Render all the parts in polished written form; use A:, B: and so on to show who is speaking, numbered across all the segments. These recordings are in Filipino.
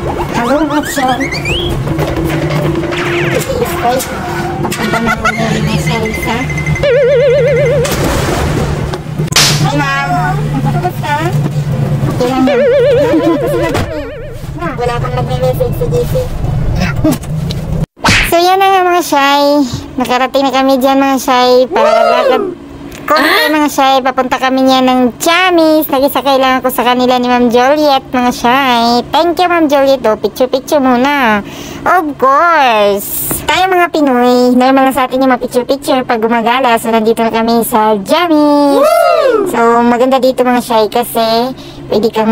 A: Hello, what's up? Okay. Papunta na po yung nasa Lisa. Hi, ma'am. Kamusta? Okay lang yan. Wala pang nag-message si JC. So yan na nga mga shy. Nakarating na kami dyan mga shy. Para lakad konti mga shy. Papunta kami niya ng Chamis. Nagisakay lang ako sa kanila ni Ma'am Joliet mga shy. Thank you Ma'am Joliet. Picture-picture muna. Of course. Tayo mga Pinoy, normal lang sa atin yung picture-picture pag gumagala. So nandito na kami sa Jammys. So maganda dito mga shy kasi pwede kang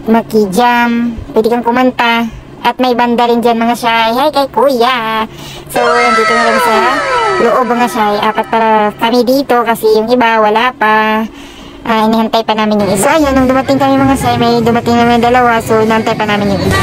A: maki-jam, pwede kang kumanta. At may banda rin dyan mga shy. Hi kay kuya. So nandito na kami sa loob mga shy. Apat para kami dito kasi yung iba wala pa. Inihantay pa namin yung isa. Ayun, nung dumating kami mga shy, may dumating namin dalawa. So inihantay pa namin yung isa.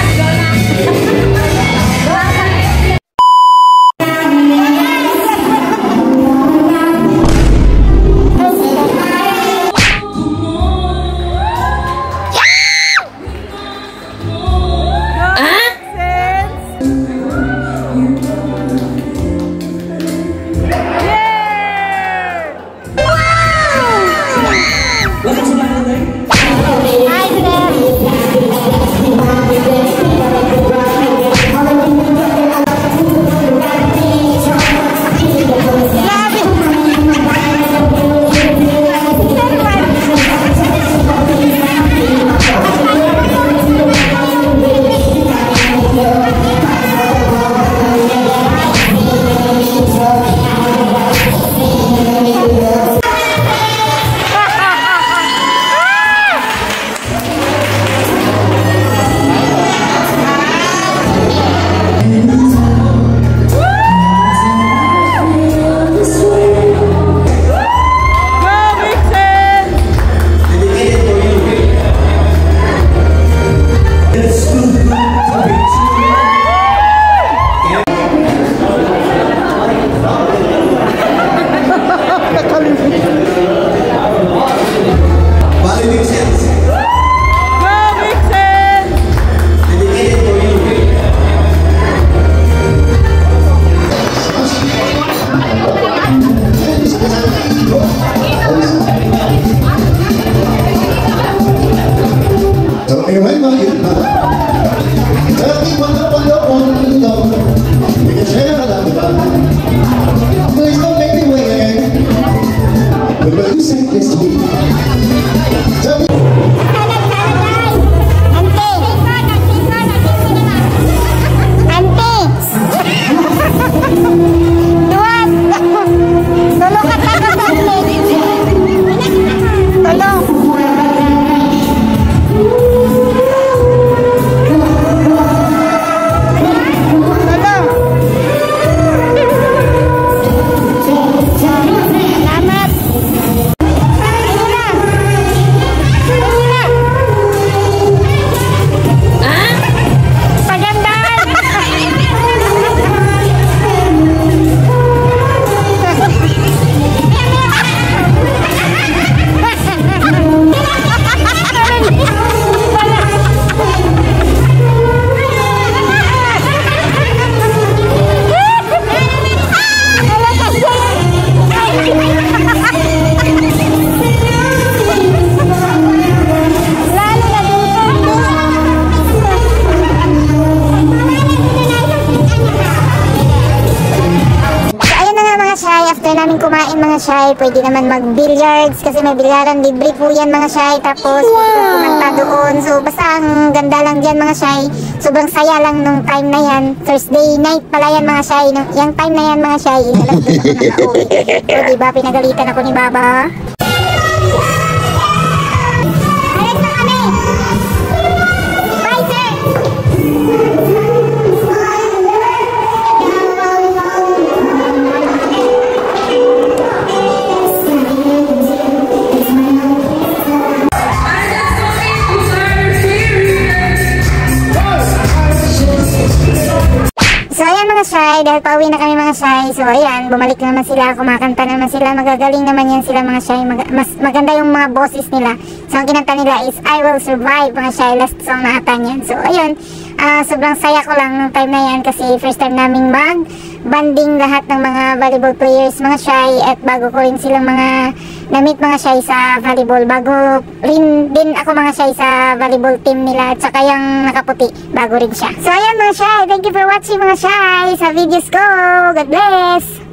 A: Shy, pwede naman mag-billiards kasi may bilyaran libre po yan mga shy. Tapos kumanta doon. So basta ang ganda lang dyan mga shy. Sobrang saya lang nung time na yan. Thursday night pala yan mga shy. Yung time na yan mga shy, alas doon ako nakauwi. So diba pinagalitan ako ni Baba. Dahil pauwi na kami mga shy. So ayan, bumalik naman sila, kumakanta naman sila, magagaling naman yan sila mga shy. Mas maganda yung mga boses nila. So ang kinanta nila is I Will Survive mga shy, last song na ata niyan. So ayun, Sobrang saya ko lang nung time na yan kasi first time naming mag-banding lahat ng mga volleyball players, mga shy, at bago ko rin silang mga na-meet mga shy sa volleyball. Bago rin din ako mga shy sa volleyball team nila, at saka yung nakaputi, bago rin siya. So ayan mga shy, thank you for watching mga shy sa videos ko. God bless!